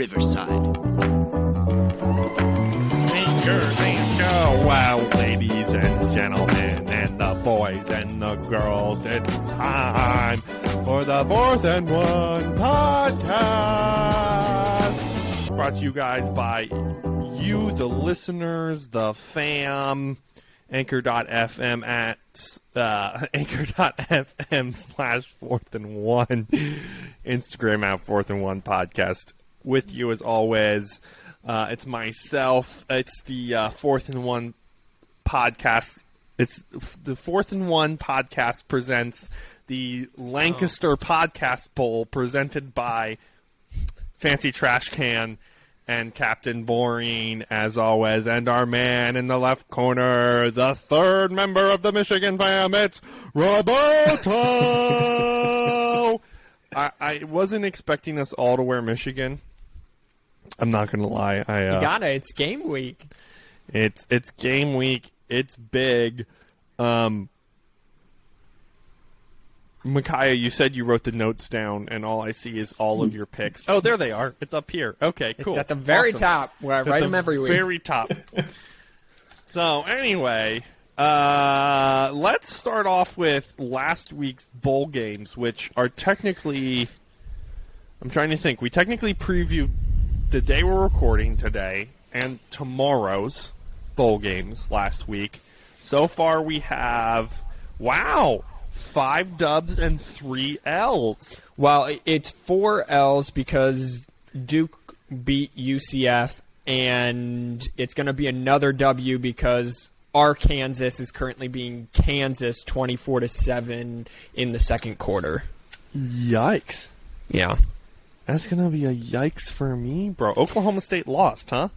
Riverside. Singers and go, wow, ladies and gentlemen, and the boys and the girls, it's time for the 4th and 1 podcast. Brought to you guys by you, the listeners, the fam. Anchor.fm at Anchor.fm/4th and 1. Instagram at 4th and 1 podcast. With you as always. It's myself. It's the 4th and 1 podcast. It's the 4th and 1 podcast presents the Lancaster Podcast Bowl presented by Fancy Trash Can and Captain Boring, as always, and our man in the left corner, the third member of the Michigan fam, it's Roberto! I wasn't expecting us all to wear Michigan. I'm not going to lie. You gotta. It's game week. It's game week. It's big. Micaiah, you said you wrote the notes down, and all I see is all of your picks. Oh, there they are. It's up here. Okay, cool. It's at the very top, where I write them every week. Very top. So, anyway, let's start off with last week's bowl games, which are technically... I'm trying to think. We technically previewed the day we're recording today and tomorrow's bowl games last week. So far, we have... Wow! 5 dubs and 3 L's. Well, it's 4 L's because Duke beat UCF, and it's going to be another W because Arkansas is currently being Kansas 24-7 in the second quarter. Yikes. Yeah. That's going to be a yikes for me, bro. Oklahoma State lost, huh?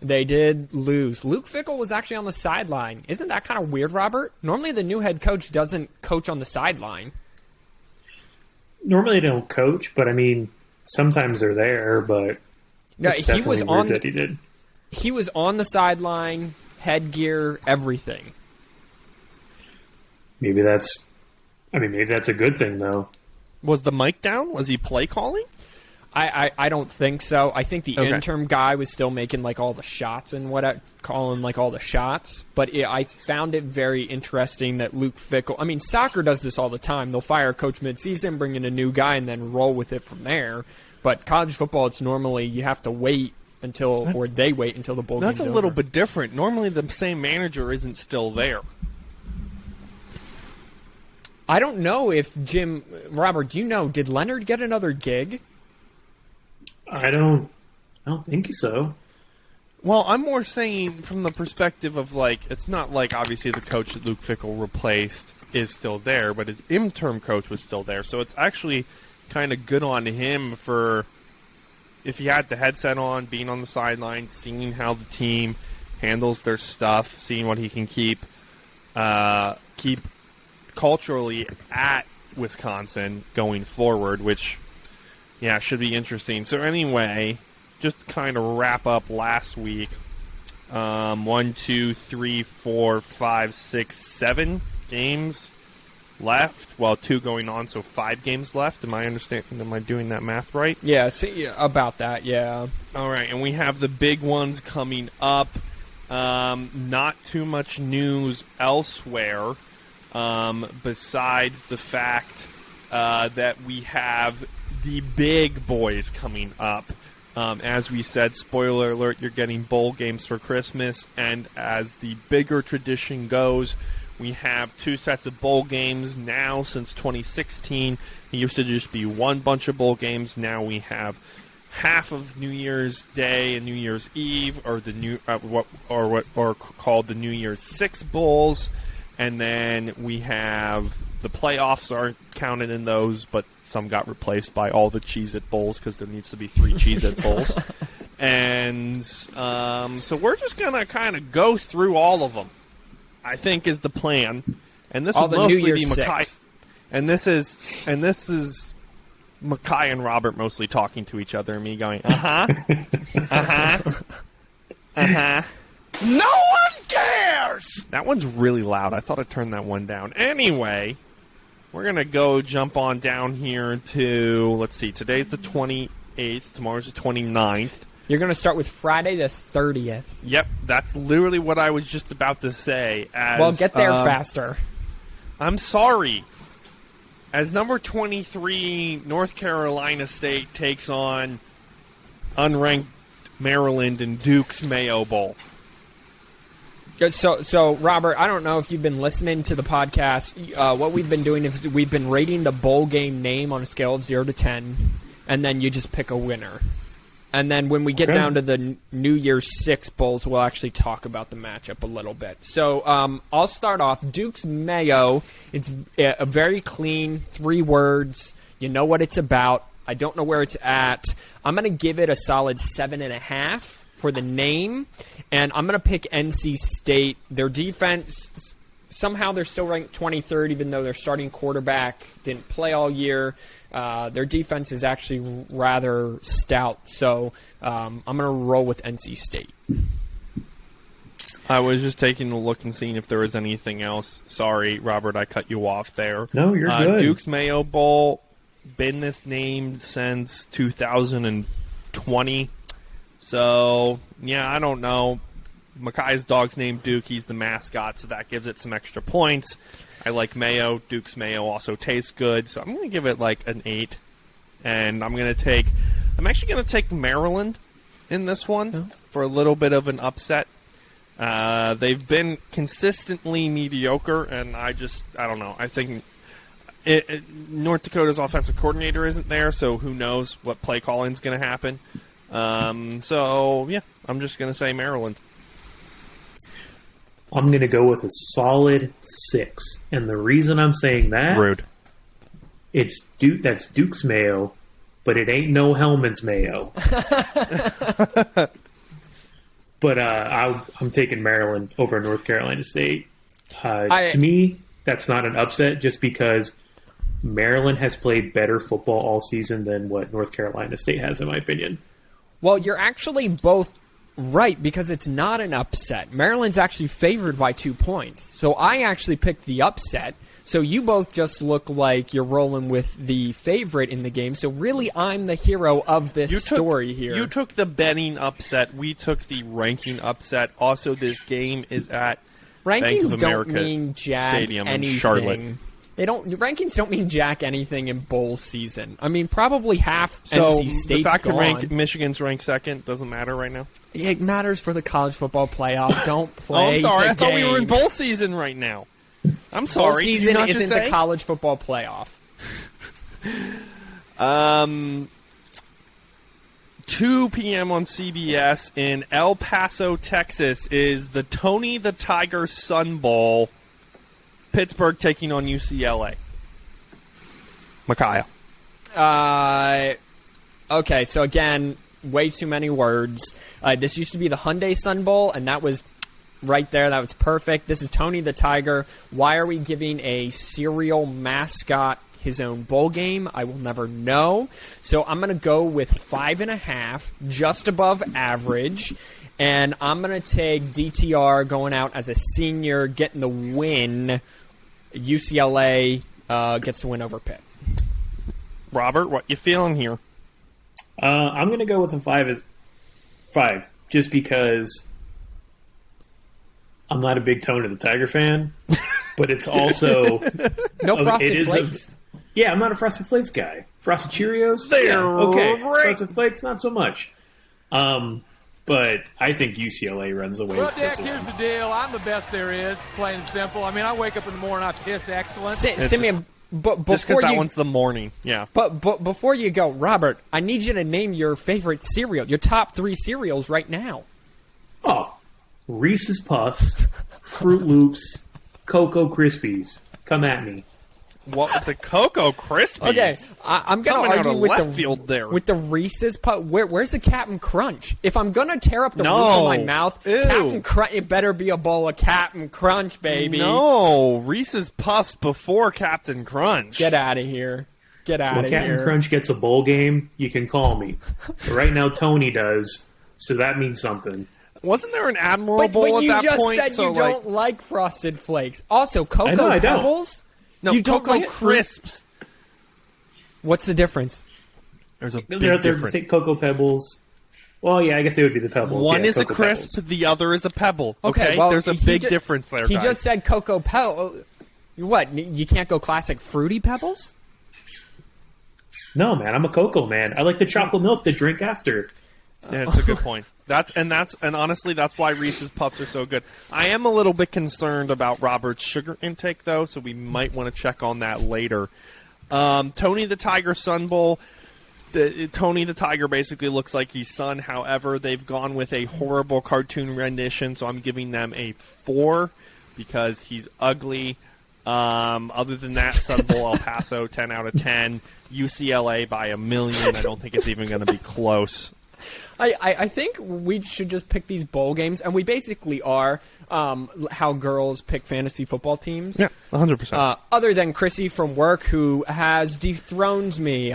They did lose. Luke Fickell was actually on the sideline. Isn't that kind of weird, Robert? Normally the new head coach doesn't coach on the sideline. Normally they don't coach, but I mean, sometimes they're there, but no, he was on that he did. He was on the sideline, headgear, everything. Maybe that's a good thing, though. Was the mic down? Was he play calling? I don't think so. I think the interim guy was still making like all the shots and calling like all the shots. But I found it very interesting that Luke Fickell. I mean, soccer does this all the time. They'll fire a coach midseason, bring in a new guy, and then roll with it from there. But college football, it's normally you have to wait until, or they wait until the bowl game's That's a over. little bit different. Normally, the same manager isn't still there. I don't know if Robert, do you know? Did Leonard get another gig? I don't think so. Well, I'm more saying from the perspective of, like, it's not like, obviously, the coach that Luke Fickell replaced is still there, but his interim coach was still there. So it's actually kind of good on him for, if he had the headset on, being on the sideline, seeing how the team handles their stuff, seeing what he can keep culturally at Wisconsin going forward, which... yeah, should be interesting. So anyway, just to kind of wrap up last week, 1, 2, 3, 4, 5, 6, 7 games left. Well, 2 going on, so 5 games left. Am I doing that math right? Yeah, about that, yeah. All right, and we have the big ones coming up. Not too much news elsewhere, besides the fact that we have the big boys coming up. As we said, spoiler alert, you're getting bowl games for Christmas, and as the bigger tradition goes, we have 2 sets of bowl games now since 2016. It used to just be one bunch of bowl games. Now we have half of New Year's Day and New Year's Eve, or the what are called the New Year's Six Bowls, and then we have the playoffs aren't counted in those, but some got replaced by all the Cheez-It Bowls because there needs to be 3 Cheez-It Bowls. And so we're just going to kind of go through all of them, I think, is the plan. And this will mostly be Micaiah. And this is Micaiah and Robert mostly talking to each other and me going, uh-huh, uh-huh, uh-huh. No one cares! That one's really loud. I thought I turned that one down. Anyway, we're going to jump on down here to, let's see, today's the 23rd. 28th. Tomorrow's the 29th. You're going to start with Friday the 30th. Yep, that's literally what I was just about to say. Well, get there faster. I'm sorry. As number 23, North Carolina State takes on unranked Maryland in Duke's Mayo Bowl. So, Robert, I don't know if you've been listening to the podcast. What we've been doing is we've been rating the bowl game name on a scale of 0 to 10, and then you just pick a winner. And then when we get down to the New Year's 6 bowls, we'll actually talk about the matchup a little bit. So I'll start off. Duke's Mayo, it's a very clean 3 words. You know what it's about. I don't know where it's at. I'm going to give it a solid 7.5 for the name. And I'm going to pick NC State. Their defense, somehow they're still ranked 23rd, even though their starting quarterback didn't play all year. Their defense is actually rather stout, so I'm going to roll with NC State. I was just taking a look and seeing if there was anything else. Sorry, Robert, I cut you off there. No, you're good. Duke's Mayo Bowl, been this name since 2020. So, yeah, I don't know. Micaiah's dog's named Duke. He's the mascot, so that gives it some extra points. I like mayo. Duke's Mayo also tastes good, so I'm going to give it like an 8. And I'm actually going to take Maryland in this one for a little bit of an upset. They've been consistently mediocre, and I don't know. I think North Dakota's offensive coordinator isn't there, so who knows what play calling's going to happen. So, yeah, I'm just going to say Maryland. I'm going to go with a solid 6. And the reason I'm saying that... Rude. It's Duke. That's Duke's Mayo, but it ain't no Hellman's Mayo. But I'm taking Maryland over North Carolina State. To me, that's not an upset just because Maryland has played better football all season than what North Carolina State has, in my opinion. Well, you're actually both right, because it's not an upset. Maryland's actually favored by 2 points. So I actually picked the upset. So you both just look like you're rolling with the favorite in the game. So really, I'm the hero of this story here. You took the betting upset. We took the ranking upset. Also, this game is at Bank of America don't mean jack Stadium anything. in Charlotte. Rankings don't mean jack anything in bowl season. I mean, probably half so NC State's the fact gone. that Michigan's ranked second doesn't matter right now? It matters for the college football playoff. Don't play Oh, I'm sorry. the I thought we were in game. bowl season right now. I'm sorry. Bowl season Did you not isn't just say? the college football playoff. 2 p.m. on CBS in El Paso, Texas, is the Tony the Tiger Sun Bowl. Pittsburgh taking on UCLA. Micaiah. Okay, so again, way too many words. This used to be the Hyundai Sun Bowl, and that was right there. That was perfect. This is Tony the Tiger. Why are we giving a cereal mascot his own bowl game? I will never know. So I'm going to go with 5.5, just above average. And I'm going to take DTR going out as a senior, getting the win. UCLA gets the win over Pitt. Robert, what you feeling here? I'm going to go with a 5 just because I'm not a big Tony the Tiger fan, but it's also No Frosted Flakes. Yeah, I'm not a Frosted Flakes guy. Frosted Cheerios? They're okay. great. Frosted Flakes, not so much. But I think UCLA runs away with this one. Here's the deal. I'm the best there is, plain and simple. I mean, I wake up in the morning, I piss excellent. Simeon, but Just before because that you, one's the morning. Yeah. but before you go, Robert, I need you to name your favorite cereal, your top 3 cereals right now. Oh, Reese's Puffs, Fruit Loops, Cocoa Krispies. Come at me. What with the Cocoa Krispies? Okay, I'm going Coming to out argue of with left the field there. with the Reese's Puff. Where's the Captain Crunch? If I'm going to tear up the roof No. of my mouth, Ew. Captain Crunch, it better be a bowl of Captain Crunch, baby. No, Reese's Puffs before Captain Crunch. Get out of here. Get out When of Captain here. Crunch gets a bowl game, you can call me. But right now, Tony does, so that means something. Wasn't there an Admiral But Bowl you at that just point? said So, you don't like Frosted Flakes. Also, I know, Cocoa I don't. Pebbles? No, you don't Cocoa like Crisps. What's the difference? There's a big They're difference. Cocoa Pebbles. Well, yeah, I guess they would be the Pebbles. One yeah, is a Cocoa crisp, Pebbles. the other is a pebble. Okay, well, there's a big difference there. He guys. just said Cocoa Pebble. What? You can't go classic Fruity Pebbles? No, man, I'm a cocoa man. I like the chocolate milk to drink after. Yeah, it's a good point. And honestly, that's why Reese's Puffs are so good. I am a little bit concerned about Robert's sugar intake, though, so we might want to check on that later. Tony the Tiger Sun Bowl. Tony the Tiger basically looks like he's Sun. However, they've gone with a horrible cartoon rendition, so I'm giving them a 4 because he's ugly. Other than that, Sun Bowl, El Paso, 10 out of 10. UCLA by 1,000,000. I don't think it's even going to be close. I think we should just pick these bowl games, and we basically are how girls pick fantasy football teams. Yeah, 100%. Other than Chrissy from work, who has dethroned me.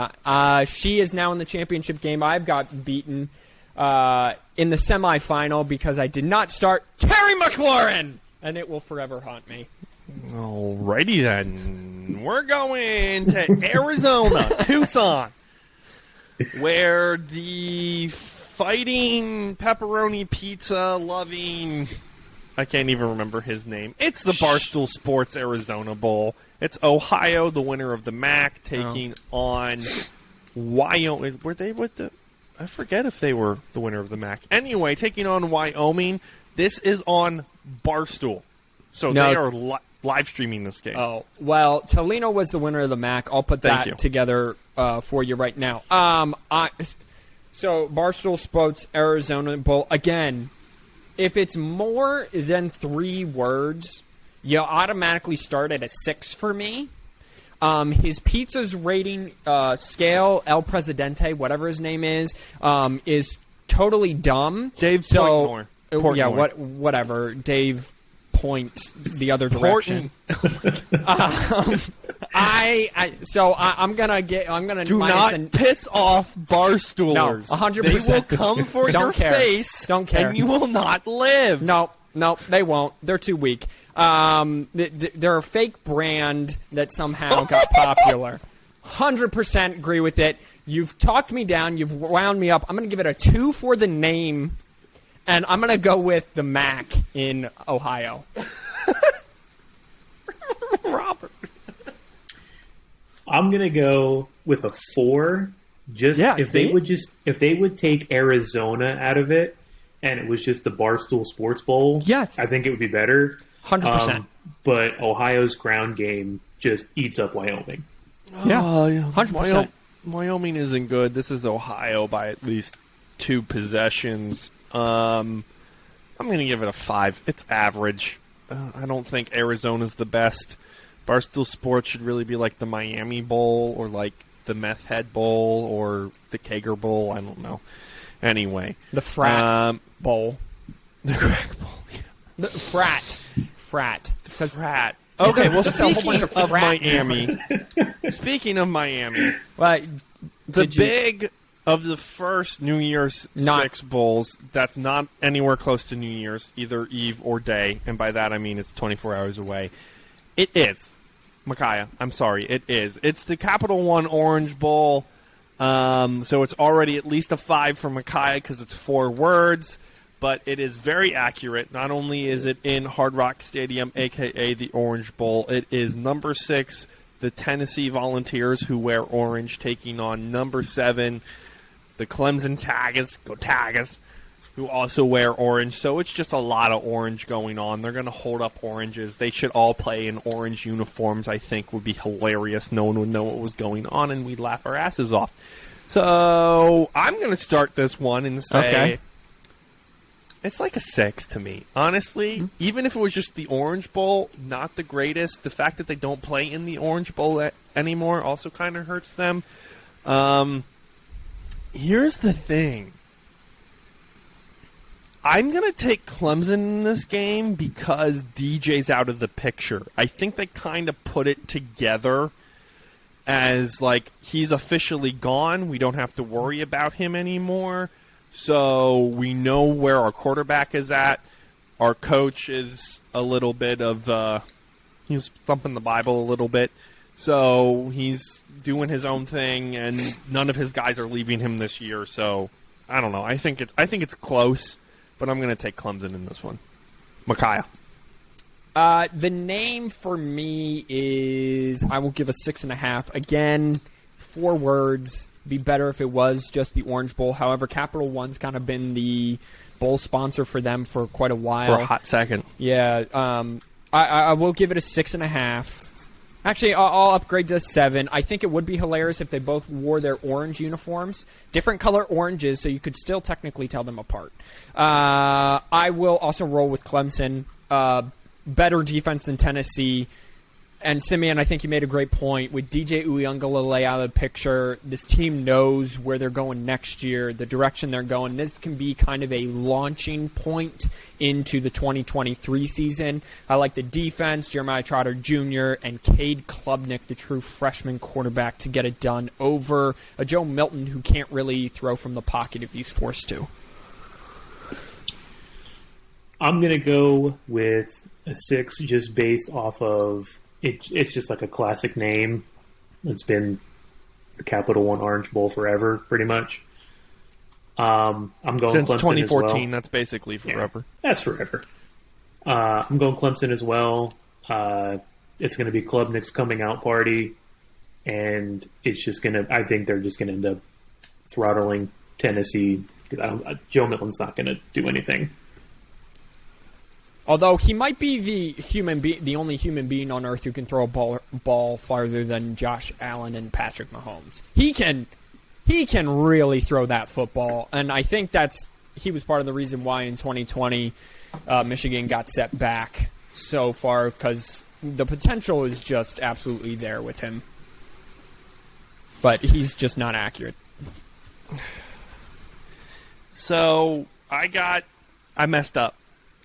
She is now in the championship game. I've got beaten in the semifinal because I did not start Terry McLaurin, and it will forever haunt me. Alrighty then. We're going to Arizona, Tucson, where the fighting pepperoni pizza loving, I can't even remember his name. It's the Barstool Sports Arizona Bowl. It's Ohio, the winner of the MAC, taking on Wyoming. Were they with the? I forget if they were the winner of the MAC. Anyway, taking on Wyoming. This is on Barstool, so they are live streaming this game. Oh, well, Toledo was the winner of the MAC. I'll put that together for you right now. So Barstool Sports Arizona Bowl, again, if it's more than 3 words, you automatically start at a 6 for me. His pizza's rating scale, El Presidente, whatever his name is totally dumb. Dave Portnoy. Yeah, whatever. Dave Point the other direction. I'm gonna do not piss off Barstoolers. No, 100%. They will come for your face. Don't care. And you will not live. No, they won't. They're too weak. They're a fake brand that somehow got popular. 100% agree with it. You've talked me down. You've wound me up. I'm gonna give it a 2 for the name. And I'm going to go with the MAC in Ohio. Robert. I'm going to go with a 4. If they would take Arizona out of it and it was just the Barstool Sports Bowl, yes, I think it would be better. 100%. But Ohio's ground game just eats up Wyoming. Yeah, 100%. Wyoming isn't good. This is Ohio by at least 2 possessions. I'm going to give it a 5. It's average. I don't think Arizona's the best. Barstool Sports should really be like the Miami Bowl or like the Meth Head Bowl or the Kager Bowl. I don't know. Anyway. The Frat Bowl. The Crack Bowl. Yeah. The Frat. Frat. Okay, well, speaking of Miami. Speaking of Miami. Well, the big of the first New Year's 6 bowls, that's not anywhere close to New Year's, either eve or day, and by that I mean it's 24 hours away. It is. Micaiah, I'm sorry, it is. It's the Capital One Orange Bowl, so it's already at least a 5 for Micaiah because it's 4 words, but it is very accurate. Not only is it in Hard Rock Stadium, a.k.a. the Orange Bowl, it is number 6, the Tennessee Volunteers, who wear orange, taking on number 7, the Clemson Tigers, go Tigers, who also wear orange. So it's just a lot of orange going on. They're going to hold up oranges. They should all play in orange uniforms, I think would be hilarious. No one would know what was going on, and we'd laugh our asses off. So I'm going to start this one and say it's like a 6 to me. Honestly, even if it was just the Orange Bowl, not the greatest. The fact that they don't play in the Orange Bowl anymore also kind of hurts them. Here's the thing. I'm going to take Clemson in this game because DJ's out of the picture. I think they kind of put it together as, like, he's officially gone. We don't have to worry about him anymore. So we know where our quarterback is at. Our coach is a little bit of, he's thumping the Bible a little bit. So he's doing his own thing, and none of his guys are leaving him this year. So I don't know. I think it's close, but I'm going to take Clemson in this one. Micaiah. The name for me is, I will give a 6.5. Again, 4 words. Be better if it was just the Orange Bowl. However, Capital One's kind of been the bowl sponsor for them for quite a while. For a hot second. Yeah. I will give it a 6.5. Actually, I'll upgrade to a 7. I think it would be hilarious if they both wore their orange uniforms. Different color oranges, so you could still technically tell them apart. I will also roll with Clemson. Better defense than Tennessee. And Simeon, I think you made a great point. With DJ Uyunglele out of the picture, this team knows where they're going next year, the direction they're going. This can be kind of a launching point into the 2023 season. I like the defense, Jeremiah Trotter Jr. and Cade Klubnik, the true freshman quarterback, to get it done over a Joe Milton who can't really throw from the pocket if he's forced to. I'm going to go with a 6 just based off of it's just like a classic name. It's been the Capital One Orange Bowl forever, pretty much. I'm going since Clemson 2014. as well. That's basically forever. Yeah, that's forever. I'm going Clemson as well. It's going to be Klubnik's coming out party, and it's just going to. I think they're just going to end up throttling Tennessee. Joe Milton's not going to do anything. Although he might be the only human being on earth who can throw a ball farther than Josh Allen and Patrick Mahomes. He can really throw that football, and I think he was part of the reason why in 2020 Michigan got set back so far, because the potential is just absolutely there with him. But he's just not accurate. So I messed up.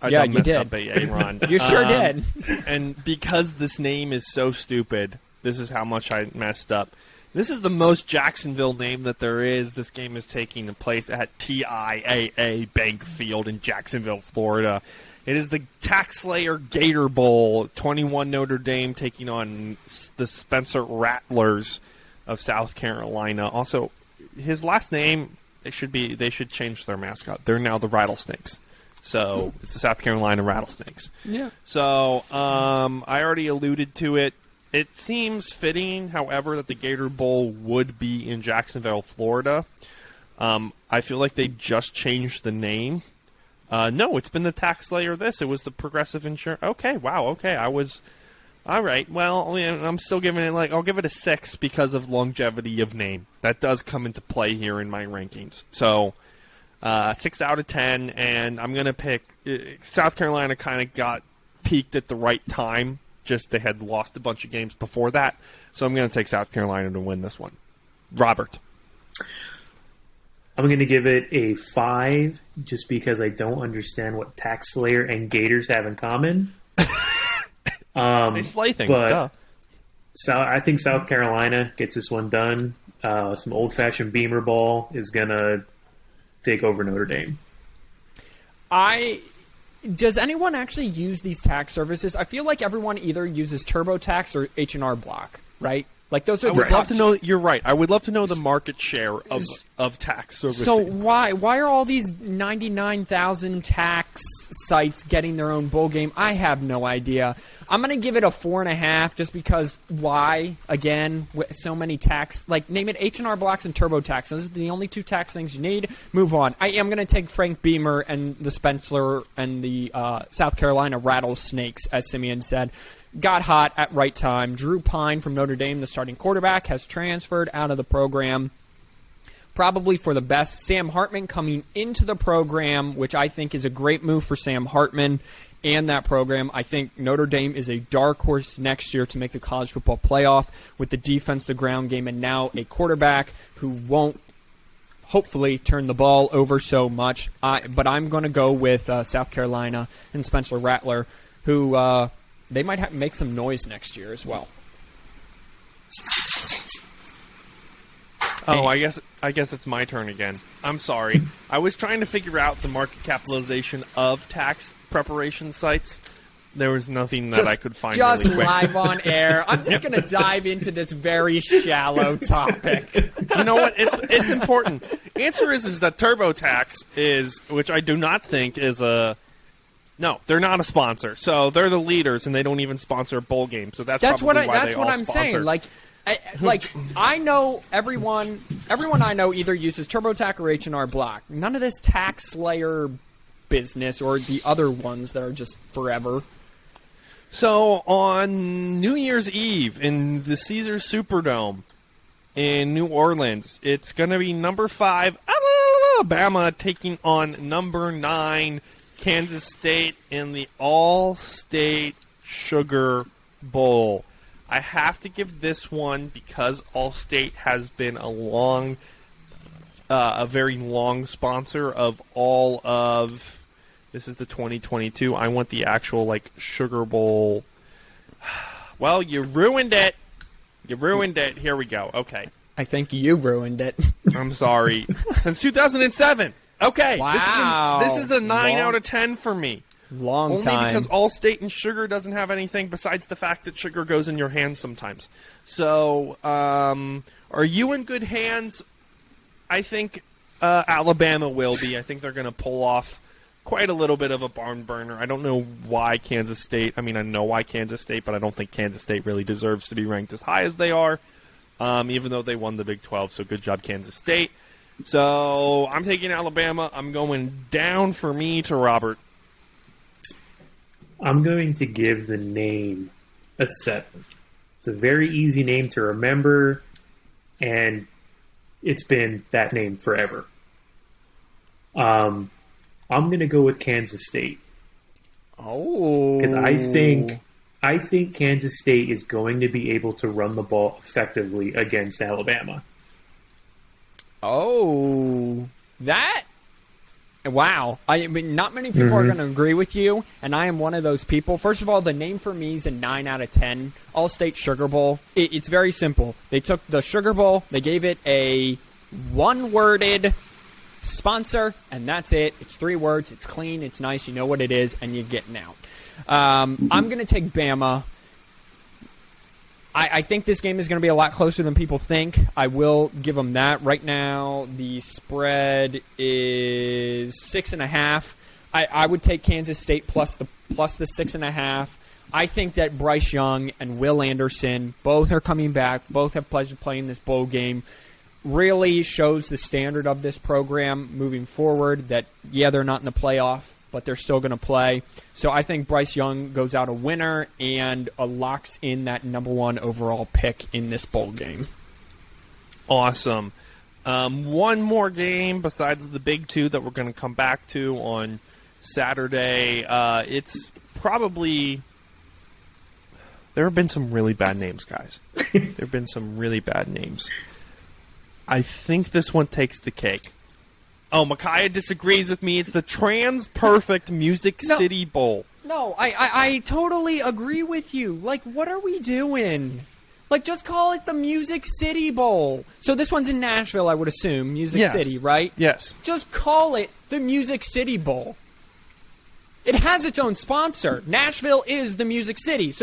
Yeah, you did. Up Aaron. You sure did. And because this name is so stupid, this is how much I messed up. This is the most Jacksonville name that there is. This game is taking place at TIAA Bank Field in Jacksonville, Florida. It is the Taxslayer Gator Bowl. 21 Notre Dame taking on the Spencer Rattlers of South Carolina. Also, his last name, they should change their mascot. They're now the Rattlesnakes. So it's the South Carolina Rattlesnakes. Yeah. So I already alluded to it. It seems fitting, however, that the Gator Bowl would be in Jacksonville, Florida. I feel like they just changed the name. No, it's been the Taxslayer this. It was the Progressive Insurance. Okay, wow, okay. All right, well, I'm still giving it, I'll give it a 6 because of longevity of name. That does come into play here in my rankings. So 6 out of 10, and I'm going to pick South Carolina. Kind of got peaked at the right time. Just they had lost a bunch of games before that. So I'm going to take South Carolina to win this one. Robert. I'm going to give it a 5 just because I don't understand what Taxslayer and Gators have in common. They slay things, duh. So I think South Carolina gets this one done. Some old-fashioned Beamer ball is going to take over Notre Dame. Does anyone actually use these tax services? I feel like everyone either uses TurboTax or H&R Block, right? Like those are. I would love to know. You're right. I would love to know the market share of tax services. So why are all these 99,000 tax sites getting their own bowl game? I have no idea. I'm gonna give it a 4.5 just because. Why again? With so many tax, name it H&R Blocks and TurboTax. Those are the only 2 tax things you need. Move on. I am gonna take Frank Beamer and the Spencer and the South Carolina Rattlesnakes, as Simeon said. Got hot at right time. Drew Pine from Notre Dame, the starting quarterback, has transferred out of the program. Probably for the best. Sam Hartman coming into the program, which I think is a great move for Sam Hartman and that program. I think Notre Dame is a dark horse next year to make the college football playoff with the defense, the ground game, and now a quarterback who won't hopefully turn the ball over so much. But I'm going to go with South Carolina and Spencer Rattler, who... they might make some noise next year as well. Oh, I guess it's my turn again. I'm sorry. I was trying to figure out the market capitalization of tax preparation sites. There was nothing that I could find just really quick. live on air. I'm just going to dive into this very shallow topic. You know what? It's important. Answer is that TurboTax is, which I do not think is a. No, they're not a sponsor. So they're the leaders, and they don't even sponsor a bowl game. So that's what why that's they what all I'm sponsor. saying. I know everyone I know either uses TurboTax or H&R Block. None of this tax slayer business or the other ones that are just forever. So on New Year's Eve in the Caesars Superdome in New Orleans, it's going to be number 5 Alabama taking on number 9 Kansas State in the All-State Sugar Bowl. I have to give this one because All-State has been a very long sponsor of all of. This is the 2022. I want the actual Sugar Bowl. Well, you ruined it. You ruined it. Here we go. Okay. I think you ruined it. I'm sorry. Since 2007. Okay. Wow. This is a 9 out of 10 for me. Long time. Only because Allstate and sugar doesn't have anything besides the fact that sugar goes in your hands sometimes. So, are you in good hands? I think Alabama will be. I think they're going to pull off quite a little bit of a barn burner. I don't know why Kansas State. I mean, I know why Kansas State, but I don't think Kansas State really deserves to be ranked as high as they are, even though they won the Big 12. So good job, Kansas State. So I'm taking Alabama. I'm going down for me to Robert. I'm going to give the name a 7. It's a very easy name to remember, and it's been that name forever. I'm going to go with Kansas State. Oh. Because I think Kansas State is going to be able to run the ball effectively against Alabama. Oh. That? Wow. I mean, not many people are going to agree with you, and I am one of those people. First of all, the name for me is a 9 out of 10. All-State Sugar Bowl. It's very simple. They took the Sugar Bowl, they gave it a one-worded sponsor, and that's it. It's 3 words. It's clean. It's nice. You know what it is, and you're getting out. I'm going to take Bama. I think this game is going to be a lot closer than people think. I will give them that. Right now, the spread is 6.5. I would take Kansas State plus the 6.5. I think that Bryce Young and Will Anderson both are coming back. Both have pleasure playing this bowl game. Really shows the standard of this program moving forward. That they're not in the playoff, but they're still going to play. So I think Bryce Young goes out a winner and locks in that number 1 overall pick in this bowl game. Awesome. One more game besides the big 2 that we're going to come back to on Saturday. It's probably... There have been some really bad names, guys. There have been some really bad names. I think this one takes the cake. Oh, Micaiah disagrees with me. It's the Trans Perfect Music City Bowl. No, I totally agree with you. What are we doing? Just call it the Music City Bowl. So this one's in Nashville, I would assume. Music City, right? Yes. Just call it the Music City Bowl. It has its own sponsor. Nashville is the Music City.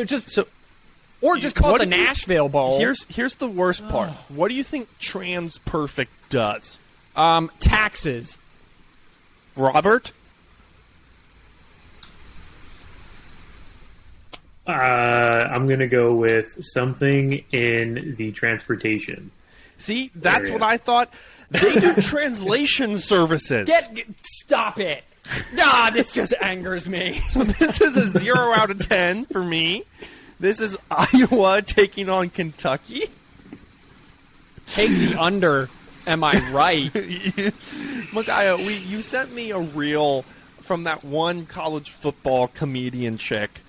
Or just call it the Nashville Bowl. Here's the worst part. What do you think Trans Perfect does? Taxes. Robert? I'm going to go with something in the transportation. See, that's what I thought. They do translation services. Stop it. This just angers me. So this is a 0 out of 10 for me. This is Iowa taking on Kentucky. Take the under. Am I right? Micaiah, you sent me a reel from that one college football comedian chick,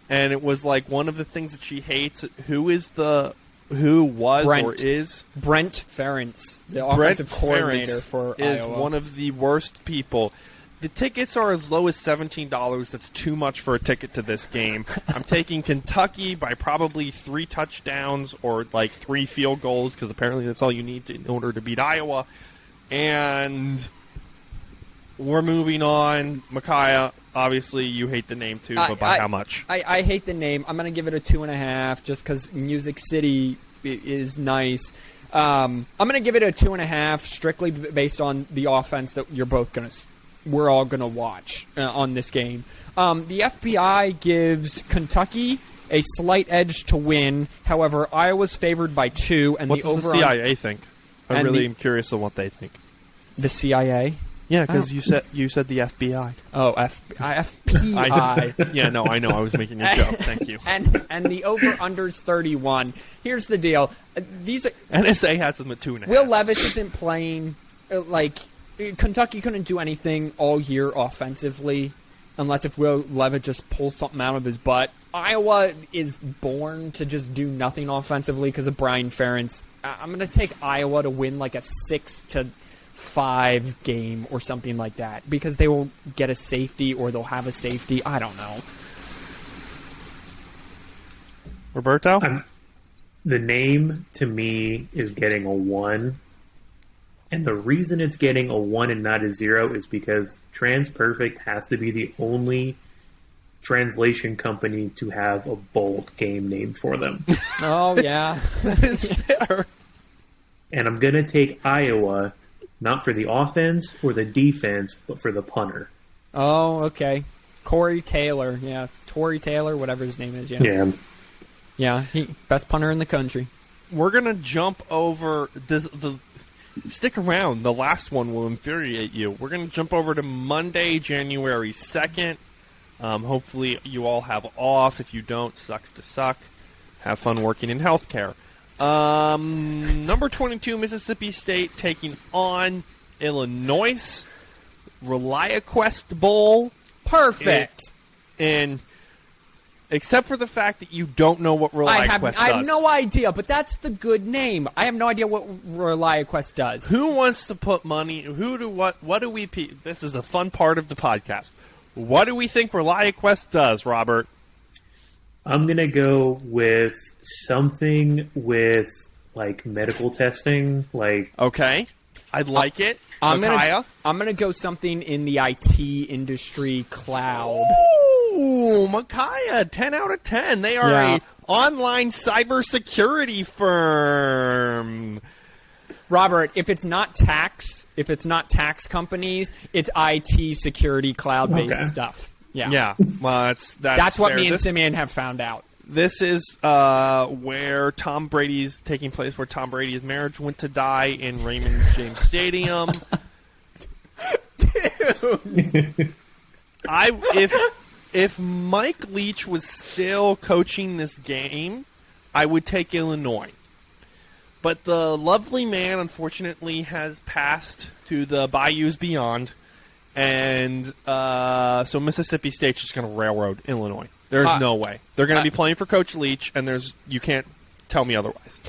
and it was one of the things that she hates. Who was Brent. or is Brent Ferentz, the offensive coordinator for is Iowa. one of the worst people. The tickets are as low as $17. That's too much for a ticket to this game. I'm taking Kentucky by probably 3 touchdowns or 3 field goals, because apparently that's all you need in order to beat Iowa. And We're moving on. Micaiah, obviously you hate the name too, but by how much? I hate the name. I'm going to give it a 2.5 just because Music City is nice. I'm going to give it a 2.5 strictly based on the offense that we're all going to watch on this game. The FPI gives Kentucky a slight edge to win. However, Iowa's favored by 2. And what does the CIA think? I really am curious on what they think. The CIA? Yeah, because you said the FBI. Oh, FPI. Yeah, no, I know. I was making a joke. Thank you. And the over-under's 31. Here's the deal. NSA has them at 2.5. Will Levis isn't playing. Kentucky couldn't do anything all year offensively unless if Will Levis just pulls something out of his butt. Iowa is born to just do nothing offensively because of Brian Ferentz. I'm going to take Iowa to win like a 6-5 game or something like that because they will get a safety or they'll have a safety. I don't know. Roberto? The name to me is getting a 1. And the reason it's getting a 1 and not a 0 is because TransPerfect has to be the only translation company to have a bold game named for them. Oh, yeah. It's fair. And I'm going to take Iowa, not for the offense or the defense, but for the punter. Oh, okay. Corey Taylor. Yeah, Tory Taylor, whatever his name is. Yeah. Yeah, best punter in the country. We're going to jump over the stick around. The last one will infuriate you. We're going to jump over to Monday, January 2nd. Hopefully you all have off. If you don't, sucks to suck. Have fun working in healthcare. Number 22, Mississippi State taking on Illinois. ReliaQuest Bowl. Perfect. And except for the fact that you don't know what ReliaQuest does. I have no idea, but that's the good name. I have no idea what ReliaQuest does. Who wants to put money? What do we? This is a fun part of the podcast. What do we think ReliaQuest does, Robert? I'm going to go with something with, like, medical testing. Okay. I'd like it. I'm gonna go something in the IT industry, cloud. Ooh, Micaiah, 10 out of 10. They are a online cybersecurity firm. Robert, if it's not tax companies, it's IT security cloud-based stuff. Yeah. Yeah. Well, that's what fair. me and Simeon have found out. This is where Tom Brady's taking place, where Tom Brady's marriage went to die in Raymond James Stadium. Dude. If Mike Leach was still coaching this game, I would take Illinois. But the lovely man, unfortunately, has passed to the bayous beyond, and so Mississippi State's just going to railroad Illinois. There's no way. They're going to be playing for Coach Leach, and you can't tell me otherwise.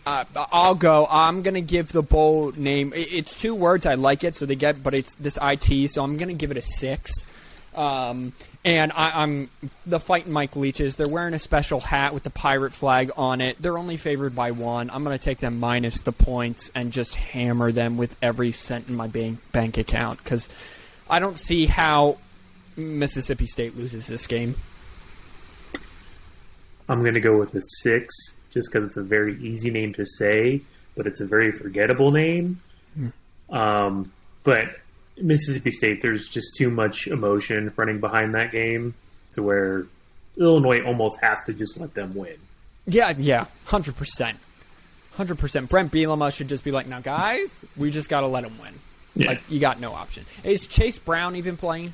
I'll go. I'm going to give the bowl name. It's 2 words. I like it, but it's this IT, so I'm going to give it a 6. And I'm the fighting Mike Leaches. They're wearing a special hat with the pirate flag on it. They're only favored by 1. I'm going to take them minus the points and just hammer them with every cent in my bank account because I don't see how Mississippi State loses this game. I'm going to go with a 6 just because it's a very easy name to say, but it's a very forgettable name. But Mississippi State, there's just too much emotion running behind that game to where Illinois almost has to just let them win. Yeah, 100%. 100%. Brent Bielema should just be like, now, guys, we just got to let them win. Yeah. Like, you got no option. Is Chase Brown even playing?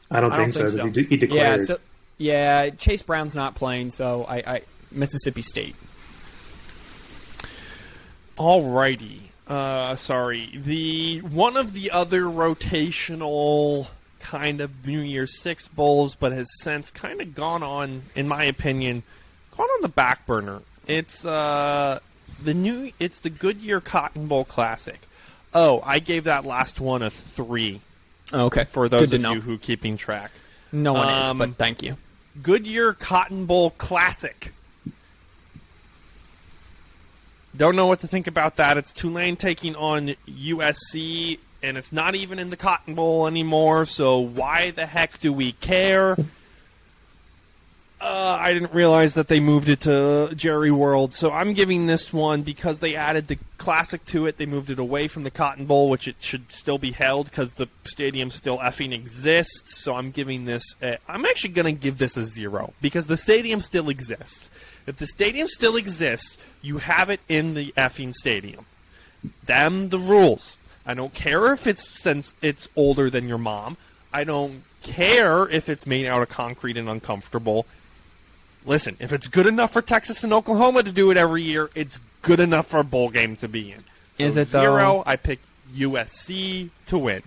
I don't think so. He declared. Yeah, Chase Brown's not playing, so I Mississippi State. Alrighty. Sorry. One of the other rotational kind of New Year's Six bowls, but has since kind of gone on, in my opinion, gone on the back burner. It's the Goodyear Cotton Bowl Classic. Oh, I gave that last one a 3. Okay. For those of you who are keeping track. No one is, but thank you. Goodyear Cotton Bowl Classic. Don't know what to think about that. It's Tulane taking on USC, and it's not even in the Cotton Bowl anymore, so why the heck do we care? I didn't realize that they moved it to Jerry World, so I'm giving this one because they added the Classic to it. They moved it away from the Cotton Bowl, which it should still be held because the stadium still effing exists. So I'm giving this I'm actually going to give this a 0 because the stadium still exists. If the stadium still exists, you have it in the effing stadium. Them the rules. I don't care if since it's older than your mom. I don't care if it's made out of concrete and uncomfortable. Listen, if it's good enough for Texas and Oklahoma to do it every year, it's good enough for a bowl game to be in. So is it 0, though? I pick USC to win.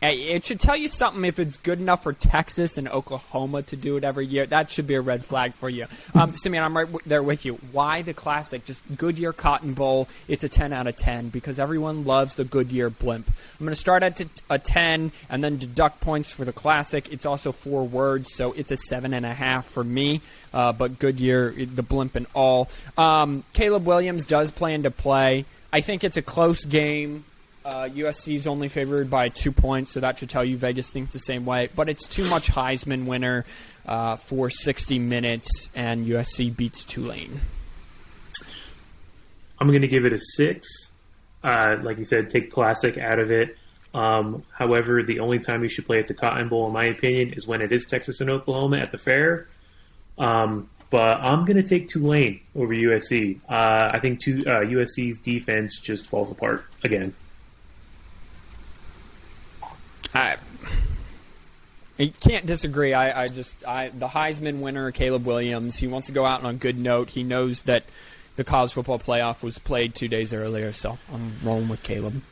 It should tell you something if it's good enough for Texas and Oklahoma to do it every year. That should be a red flag for you. Simeon, I'm right there with you. Why the Classic? Just Goodyear Cotton Bowl. It's a 10 out of 10 because everyone loves the Goodyear blimp. I'm going to start at a 10 and then deduct points for the Classic. It's also 4 words, so it's a 7.5 for me. But Goodyear, the blimp and all. Caleb Williams does plan to play. I think it's a close game. USC is only favored by 2 points, so that should tell you Vegas thinks the same way. But it's too much Heisman winner for 60 minutes, and USC beats Tulane. I'm going to give it a 6. Like you said, take Classic out of it. However, the only time you should play at the Cotton Bowl, in my opinion, is when it is Texas and Oklahoma at the fair. But I'm going to take Tulane over USC. I think USC's defense just falls apart again. I can't disagree. The Heisman winner, Caleb Williams, he wants to go out on a good note. He knows that the college football playoff was played 2 days earlier, so I'm rolling with Caleb.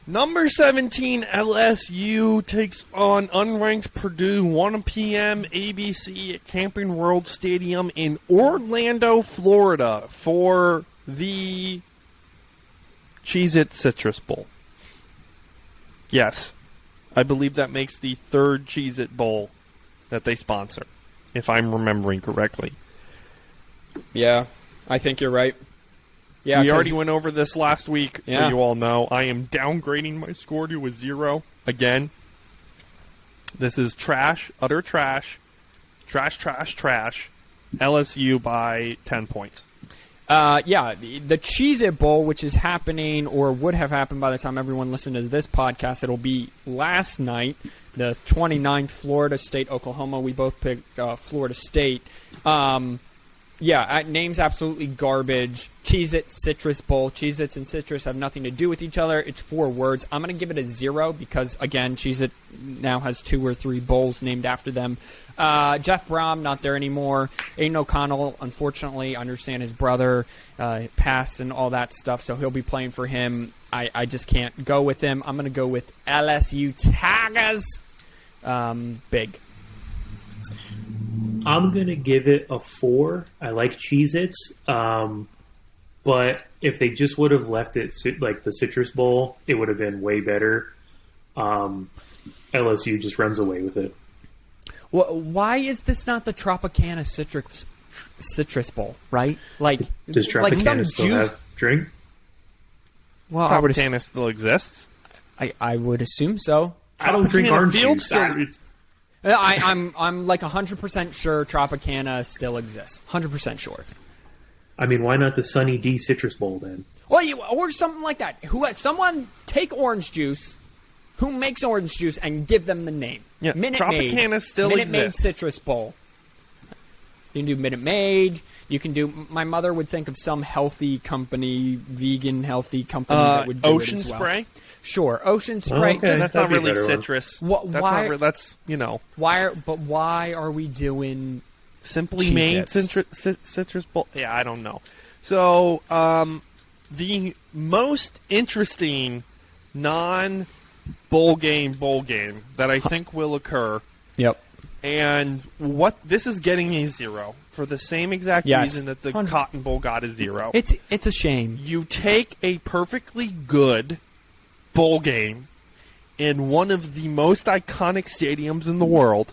Number 17, LSU takes on unranked Purdue, 1 p.m. ABC at Camping World Stadium in Orlando, Florida for the Cheez-It Citrus Bowl. Yes, I believe that makes the 3rd Cheez-It Bowl that they sponsor, if I'm remembering correctly. Yeah, I think you're right. Yeah, we already went over this last week, so yeah. you all know. I am downgrading my score to a 0 again. This is trash, utter trash, trash. LSU by 10 points. Yeah, the Cheez-It Bowl, which is happening or would have happened by the time everyone listened to this podcast, it'll be last night, the 29th, Florida State, Oklahoma. We both picked Florida State. Name's absolutely garbage. Cheez-It Citrus Bowl. Cheez-Its and citrus have nothing to do with each other. It's 4 words. I'm going to give it a 0 because, again, Cheez-It now has 2 or 3 bowls named after them. Jeff Brom, not there anymore. Aiden O'Connell, unfortunately, I understand his brother passed and all that stuff, so he'll be playing for him. I just can't go with him. I'm going to go with LSU Tigers. Big. I'm going to give it a 4. I like Cheez-Its. But if they just would have left it like the Citrus Bowl, it would have been way better. LSU just runs away with it. Well, why is this not the Tropicana Citrus Bowl, right? Like, does Tropicana still have drink? Well, Tropicana still exists? I would assume so. I don't drink orange juice. I'm like 100% sure Tropicana still exists. 100% sure. I mean, why not the Sunny D Citrus Bowl then? Well, or something like that. Someone take orange juice. Who makes orange juice and give them the name? Yeah, Minute Tropicana Maid. still Minute exists. Maid Citrus Bowl. You can do Minute Maid. You can do. My mother would think of some healthy company, vegan healthy company that would do Ocean it as well. Spray. Sure, Ocean Spray. Okay. That's not really citrus. That's Why are we doing Simply Made Citrus Bowl? Yeah, I don't know. So, the most interesting non-bowl game that I think will occur. Yep. And what this is getting a 0 for the same exact reason that the Cotton Bowl got a 0. It's a shame. You take a perfectly good bowl game in one of the most iconic stadiums in the world,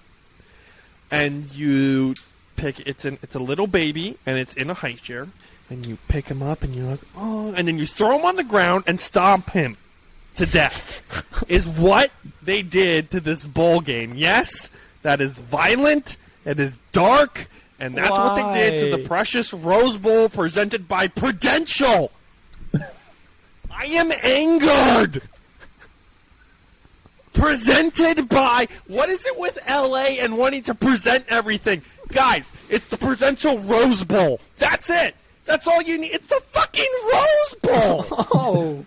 and you pick it's a little baby and it's in a high chair, and you pick him up and you're like, oh, and then you throw him on the ground and stomp him to death is what they did to this bowl game. Yes, that is violent, it is dark, and that's what they did to the precious Rose Bowl presented by Prudential. I am angered. Presented by, what is it with LA and wanting to present everything? Guys, it's the Prudential Rose Bowl. That's it. That's all you need. It's the fucking Rose Bowl.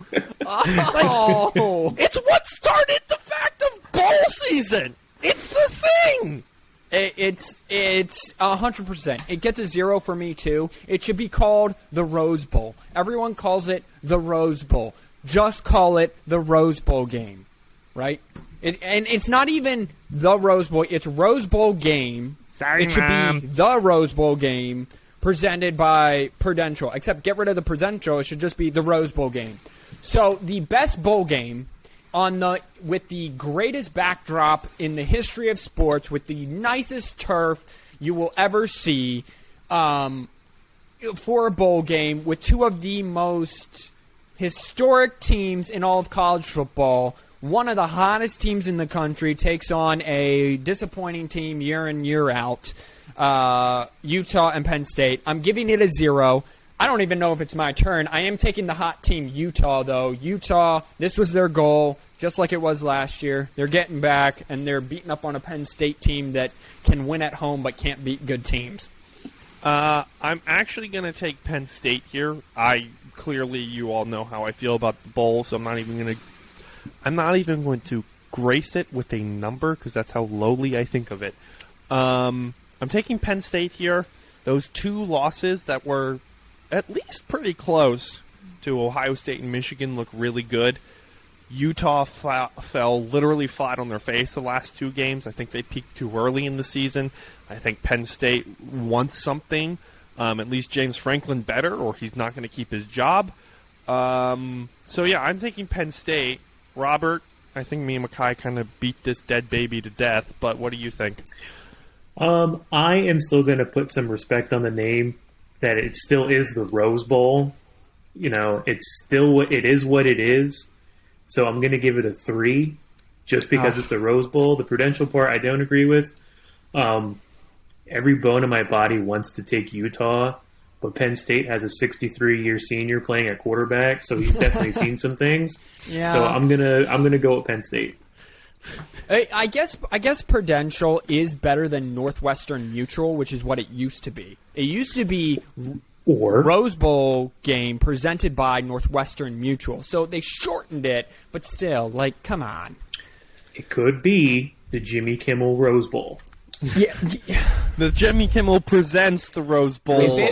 It's what started the fact of bowl season. It's the thing. It's 100%. It gets a 0 for me, too. It should be called the Rose Bowl. Everyone calls it the Rose Bowl. Just call it the Rose Bowl game, right? And it's not even the Rose Bowl. It's Rose Bowl game. Sorry, it should be the Rose Bowl game presented by Prudential. Except get rid of the Prudential. It should just be the Rose Bowl game. So the best bowl game with the greatest backdrop in the history of sports, with the nicest turf you will ever see, for a bowl game with two of the most historic teams in all of college football. One of the hottest teams in the country takes on a disappointing team year in, year out, Utah and Penn State. I'm giving it a 0. I don't even know if it's my turn. I am taking the hot team, Utah, though. Utah, this was their goal, just like it was last year. They're getting back, and they're beating up on a Penn State team that can win at home but can't beat good teams. I'm actually going to take Penn State here. Clearly, you all know how I feel about the bowl, so I'm not even going to grace it with a number because that's how lowly I think of it. I'm taking Penn State here. Those two losses that were at least pretty close to Ohio State and Michigan look really good. Utah fell literally flat on their face the last two games. I think they peaked too early in the season. I think Penn State wants something, at least James Franklin better, or he's not going to keep his job. So, yeah, I'm taking Penn State. Robert, I think me and Micaiah kind of beat this dead baby to death, but what do you think? I am still going to put some respect on the name that it still is the Rose Bowl. You know, it is what it is. So I'm going to give it a 3 just because it's the Rose Bowl. The Prudential part I don't agree with. Every bone in my body wants to take Utah, but Penn State has a 63-year senior playing at quarterback, so he's definitely seen some things. Yeah. So I'm gonna go with Penn State. I guess Prudential is better than Northwestern Mutual, which is what it used to be. It used to be Rose Bowl game presented by Northwestern Mutual. So they shortened it, but still, like, come on. It could be the Jimmy Kimmel Rose Bowl. Yeah. The Jimmy Kimmel presents the Rose Bowl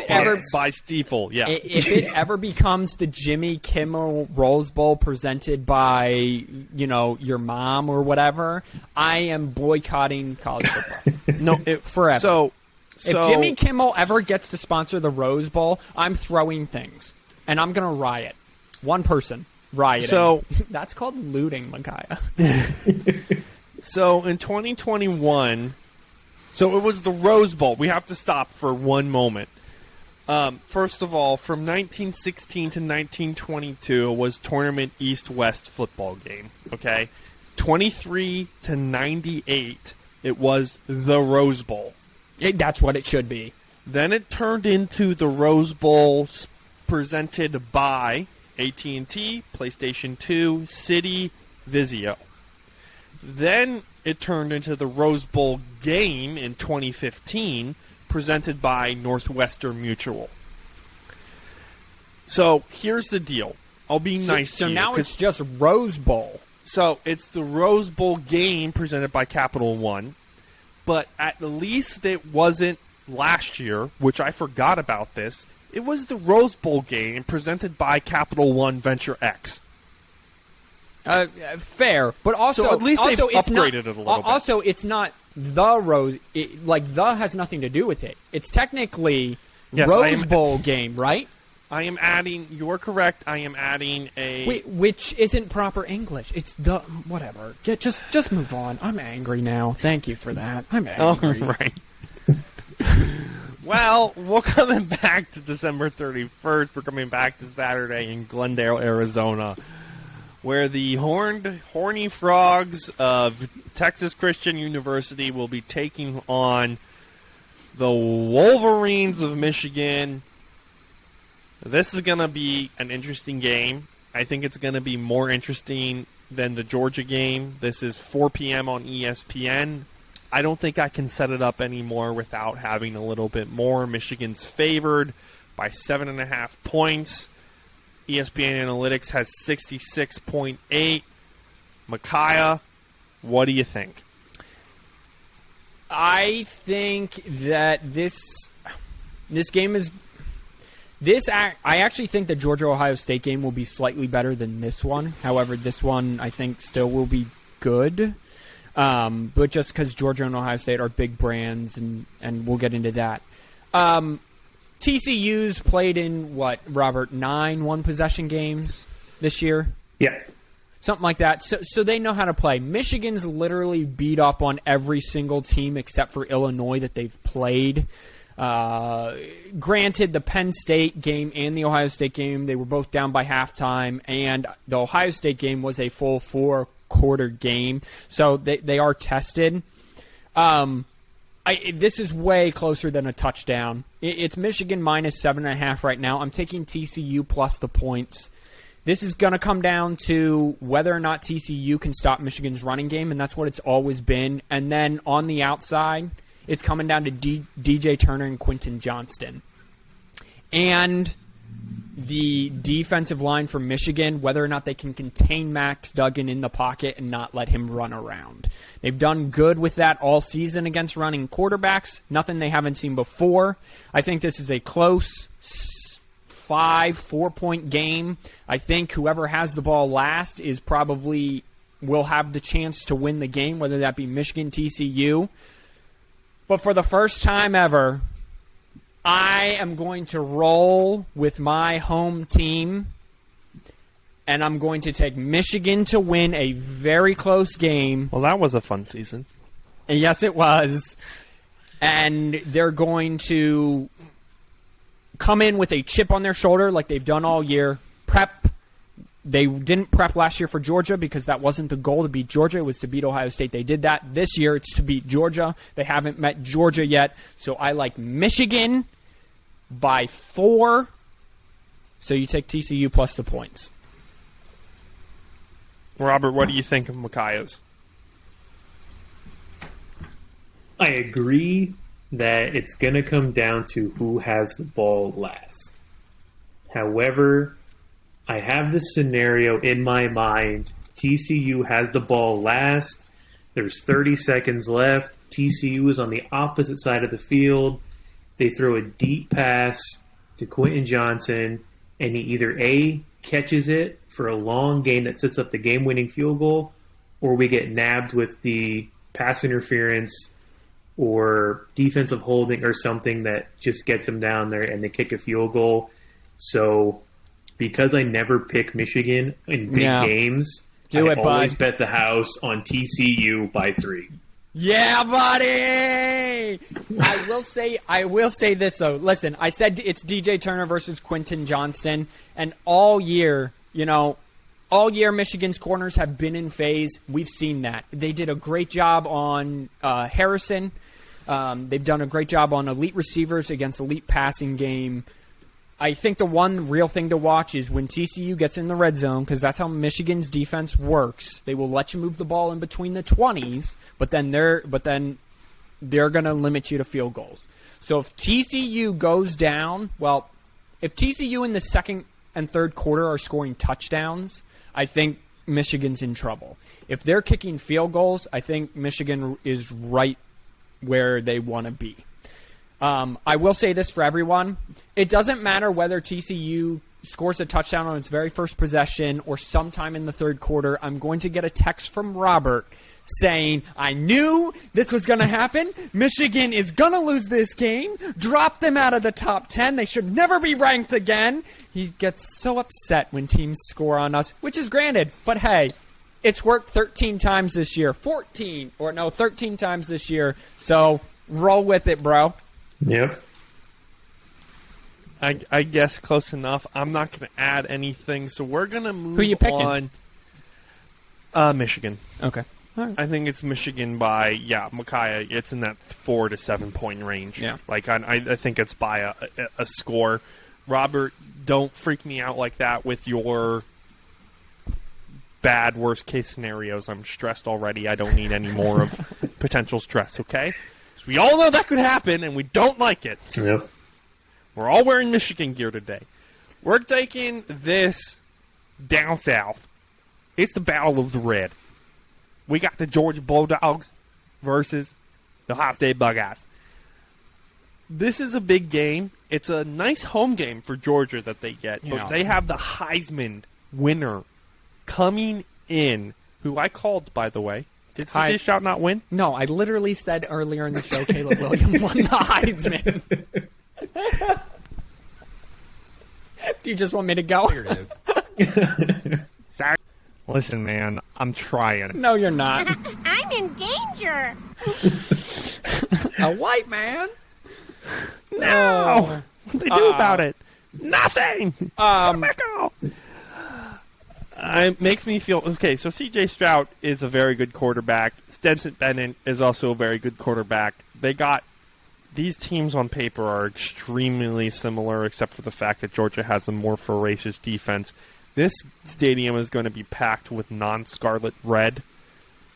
by Stiefel. Yeah. If it ever becomes the Jimmy Kimmel Rose Bowl presented by, your mom or whatever, I am boycotting college football. Forever. So if Jimmy Kimmel ever gets to sponsor the Rose Bowl, I'm throwing things. And I'm going to riot. One person rioting. So that's called looting, Micaiah. So in 2021... So it was the Rose Bowl. We have to stop for one moment. First of all, from 1916 to 1922 was Tournament East-West football game. Okay, 23 to 98, it was the Rose Bowl. That's what it should be. Then it turned into the Rose Bowl presented by AT&T, PlayStation 2, City, Vizio. Then it turned into the Rose Bowl game in 2015, presented by Northwestern Mutual. So here's the deal. I'll be nice to you. So now it's just Rose Bowl. So it's the Rose Bowl game presented by Capital One, but at least it wasn't last year, which I forgot about this. It was the Rose Bowl game presented by Capital One Venture X. Fair, but also so at least they've upgraded it a little bit. Also, it's not the Rose. The has nothing to do with it. It's technically Rose Bowl game, right? I am adding. You are correct. I am adding a which isn't proper English. It's the whatever. Just move on. I'm angry now. Thank you for that. I'm angry. Oh, right. Well, we're coming back to December 31st. We're coming back to Saturday in Glendale, Arizona. where the horny frogs of Texas Christian University will be taking on the Wolverines of Michigan. This is going to be an interesting game. I think it's going to be more interesting than the Georgia game. This is 4 p.m. on ESPN. I don't think I can set it up anymore without having a little bit more. Michigan's favored by 7.5 points. ESPN Analytics has 66.8. Micaiah, what do you think? I think that this game is... I actually think the Georgia-Ohio State game will be slightly better than this one. However, this one I think still will be good. But just because Georgia and Ohio State are big brands, and we'll get into that. TCU's played in, Robert, 9 one-possession games this year? Yeah. Something like that. So they know how to play. Michigan's literally beat up on every single team except for Illinois that they've played. Granted, the Penn State game and the Ohio State game, they were both down by halftime, and the Ohio State game was a full 4-quarter game. So they are tested. This is way closer than a touchdown. It's Michigan minus 7.5 right now. I'm taking TCU plus the points. This is going to come down to whether or not TCU can stop Michigan's running game, and that's what it's always been. And then on the outside, it's coming down to DJ Turner and Quentin Johnston. And the defensive line for Michigan, whether or not they can contain Max Duggan in the pocket and not let him run around. They've done good with that all season against running quarterbacks, nothing they haven't seen before. I think this is a close 4-point game. I think whoever has the ball last will have the chance to win the game, whether that be Michigan, TCU. But for the first time ever, I am going to roll with my home team, and I'm going to take Michigan to win a very close game. Well, that was a fun season. And yes, it was. And they're going to come in with a chip on their shoulder like they've done all year. Prep. They didn't prep last year for Georgia because that wasn't the goal to beat Georgia. It was to beat Ohio State. They did that. This year it's to beat Georgia. They haven't met Georgia yet. So I like Michigan by 4. So you take TCU plus the points. Robert, what do you think of Micaiah's? I agree that it's going to come down to who has the ball last. However, I have this scenario in my mind. TCU has the ball last. There's 30 seconds left. TCU is on the opposite side of the field. They throw a deep pass to Quentin Johnson, and he either A, catches it for a long gain that sets up the game-winning field goal, or we get nabbed with the pass interference or defensive holding or something that just gets him down there and they kick a field goal. So because I never pick Michigan in big games, I always bet the house on TCU by 3. Yeah, buddy! I will say this, though. Listen, I said it's DJ Turner versus Quentin Johnston, and all year Michigan's corners have been in phase. We've seen that. They did a great job on Harrison. They've done a great job on elite receivers against elite passing game. I think the one real thing to watch is when TCU gets in the red zone, because that's how Michigan's defense works. They will let you move the ball in between the 20s, but then they're going to limit you to field goals. So if TCU goes down, if TCU in the second and third quarter are scoring touchdowns, I think Michigan's in trouble. If they're kicking field goals, I think Michigan is right where they want to be. I will say this for everyone. It doesn't matter whether TCU scores a touchdown on its very first possession or sometime in the third quarter. I'm going to get a text from Robert saying, I knew this was going to happen. Michigan is going to lose this game. Drop them out of the top 10. They should never be ranked again. He gets so upset when teams score on us, which is granted. But hey, it's worked 13 times this year. 13 times this year. So roll with it, bro. Yep. I guess close enough. I'm not going to add anything, so we're going to move Who you picking? on Michigan. Okay. All right. I think it's Michigan by, Micaiah. It's in that 4 to 7 point range. Yeah. Like, I think it's by a score. Robert, don't freak me out like that with your bad worst case scenarios. I'm stressed already. I don't need any more of potential stress, okay? So we all know that could happen, and we don't like it. Yep. We're all wearing Michigan gear today. We're taking this down south. It's the Battle of the Red. We got the Georgia Bulldogs versus the Ohio State Buckeyes. This is a big game. It's a nice home game for Georgia that they get, but they have the Heisman winner coming in, who I called, by the way. Did CJ Stroud not win? No, I literally said earlier in the show Caleb Williams won the Heisman. Do you just want me to go? Sorry. Listen, man, I'm trying. No, you're not. I'm in danger. A white man? No! What they do about it? Nothing! Tobacco! It makes me feel... Okay, so C.J. Stroud is a very good quarterback. Stetson Bennett is also a very good quarterback. They got... These teams on paper are extremely similar, except for the fact that Georgia has a more voracious defense. This stadium is going to be packed with non-scarlet red.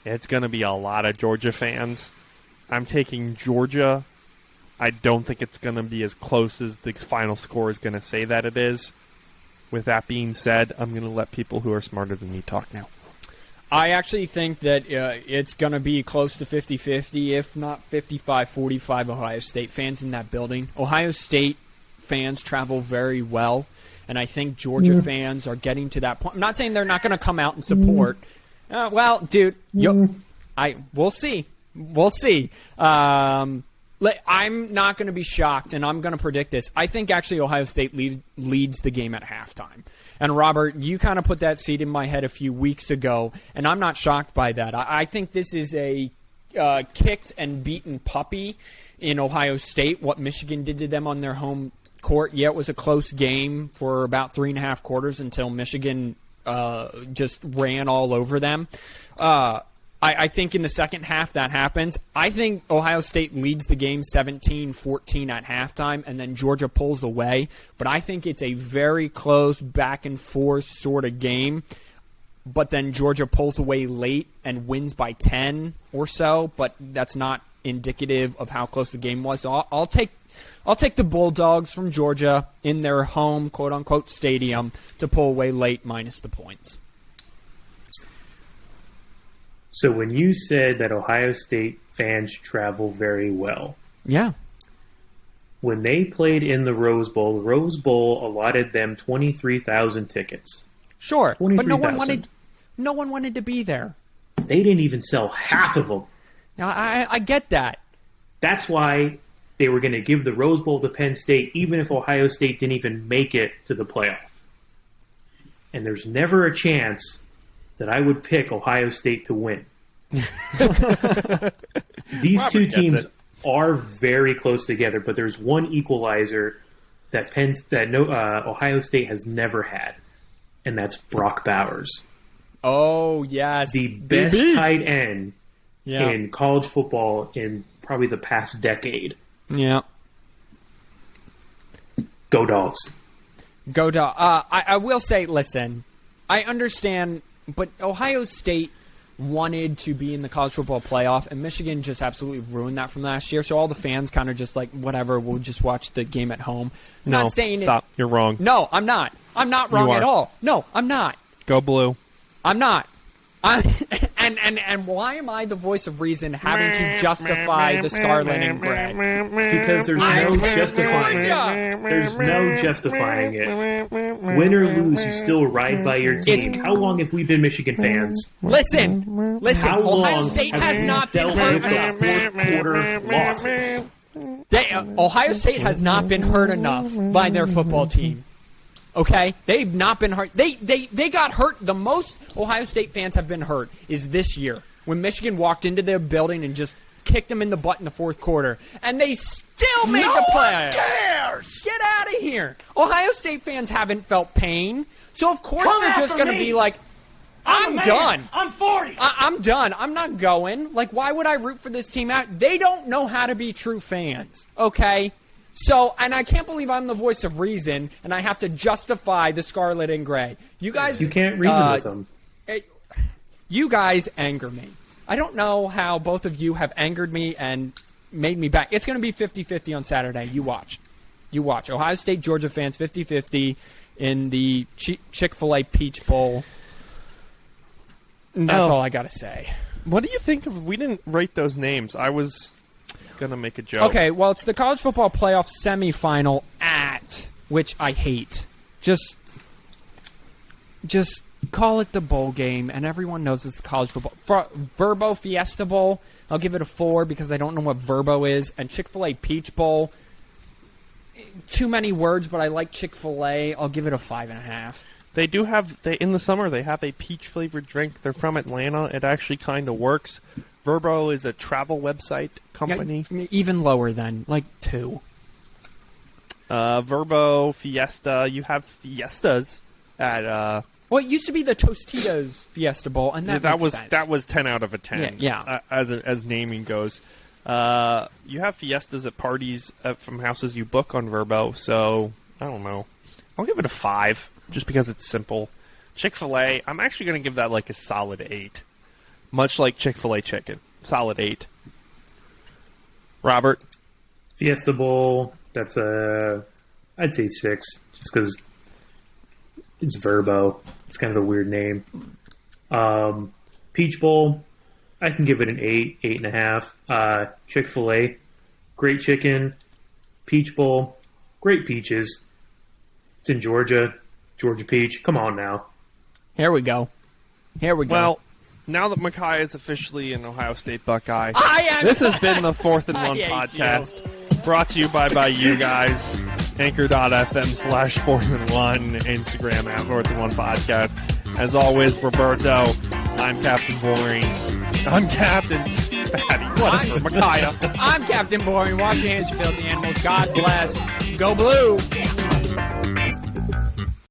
It's going to be a lot of Georgia fans. I'm taking Georgia. I don't think it's going to be as close as the final score is going to say that it is. With that being said, I'm going to let people who are smarter than me talk now. I actually think that it's going to be close to 50-50, if not 55-45 Ohio State fans in that building. Ohio State fans travel very well, and I think Georgia fans are getting to that point. I'm not saying they're not going to come out and support. Well, dude, we'll see. We'll see. I'm not going to be shocked, and I'm going to predict this. I think actually Ohio State leads the game at halftime. And Robert, you kind of put that seed in my head a few weeks ago, and I'm not shocked by that. I think this is a kicked and beaten puppy in Ohio State, what Michigan did to them on their home court. Yeah, it was a close game for about 3.5 quarters until Michigan just ran all over them. I think in the second half that happens. I think Ohio State leads the game 17-14 at halftime, and then Georgia pulls away. But I think it's a very close back-and-forth sort of game. But then Georgia pulls away late and wins by 10 or so. But that's not indicative of how close the game was. So I'll take the Bulldogs from Georgia in their home, quote-unquote, stadium to pull away late minus the points. So when you said that Ohio State fans travel very well, yeah, when they played in the Rose Bowl allotted them 23,000 tickets. Sure, 23, but no one wanted to be there. They didn't even sell half of them. Now I get that. That's why they were going to give the Rose Bowl to Penn State, even if Ohio State didn't even make it to the playoff. And there's never a chance that I would pick Ohio State to win. These two teams are very close together, but there's one equalizer that Ohio State has never had, and that's Brock Bowers. Oh, yes. The best tight end in college football in probably the past decade. Yeah. Go Dogs. Go Dogs. I will say, listen, I understand, but Ohio State wanted to be in the college football playoff, and Michigan just absolutely ruined that from last year. So all the fans kind of just like, whatever, we'll just watch the game at home. No, stop. You're wrong. No, I'm not. I'm not wrong at all. No, I'm not. Go Blue. I'm not. And why am I the voice of reason having to justify the scarlet and gray? Because there's no justifying it. There's no justifying it. Win or lose, you still ride by your team. How long have we been Michigan fans? Listen. How Ohio long State have has we not been dealt with hurt the enough. fourth quarter losses? Ohio State has not been hurt enough by their football team. Okay? They've not been hurt. They got hurt. The most Ohio State fans have been hurt is this year when Michigan walked into their building and just kicked them in the butt in the fourth quarter. And they still made the play. No one cares! Get out of here. Ohio State fans haven't felt pain. So, of course, they're just going to be like, I'm done. I'm 40. I'm done. I'm not going. Like, why would I root for this team out? They don't know how to be true fans, okay? So, and I can't believe I'm the voice of reason, and I have to justify the scarlet and gray. You guys... You can't reason with them. You guys anger me. I don't know how both of you have angered me and made me back. It's going to be 50-50 on Saturday. You watch. You watch. Ohio State, Georgia fans, 50-50 in the Chick-fil-A Peach Bowl. And that's all I got to say. What do you think of... We didn't write those names. I was going to make a joke. Okay, well, it's the college football playoff semifinal which I hate. Just call it the bowl game, and everyone knows it's the college football. Verbo Fiesta Bowl, I'll give it a 4 because I don't know what Verbo is. And Chick-fil-A Peach Bowl, too many words, but I like Chick-fil-A. I'll give it a 5.5. They do have, in the summer, they have a peach-flavored drink. They're from Atlanta. It actually kind of works. Verbo is a travel website company. Yeah, even lower than, like, 2. Verbo, Fiesta. You have Fiestas at... Well, it used to be the Tostitos Fiesta Bowl, and that makes sense. That was 10 out of a 10. Yeah. As naming goes. You have Fiestas at parties from houses you book on Verbo, so I don't know. I'll give it a 5, just because it's simple. Chick-fil-A, I'm actually going to give that like a solid 8. Much like Chick-fil-A chicken. Solid 8. Robert? Fiesta Bowl, that's I'd say 6, just because it's Verbo. It's kind of a weird name. Peach Bowl, I can give it an 8, 8.5. Chick-fil-A, great chicken. Peach Bowl, great peaches. It's in Georgia. Georgia peach. Come on now. Here we go. Well, now that Micaiah is officially an Ohio State Buckeye, I am. This has been the 4th and 1 podcast. Brought to you by you guys. Anchor.fm/4th and 1. Instagram at 4th and 1 podcast. As always, Roberto. I'm Captain Boring. I'm Captain Fatty. Whatever. Micaiah. I'm Captain Boring. Wash your hands, you filthy animals. God bless. Go Blue.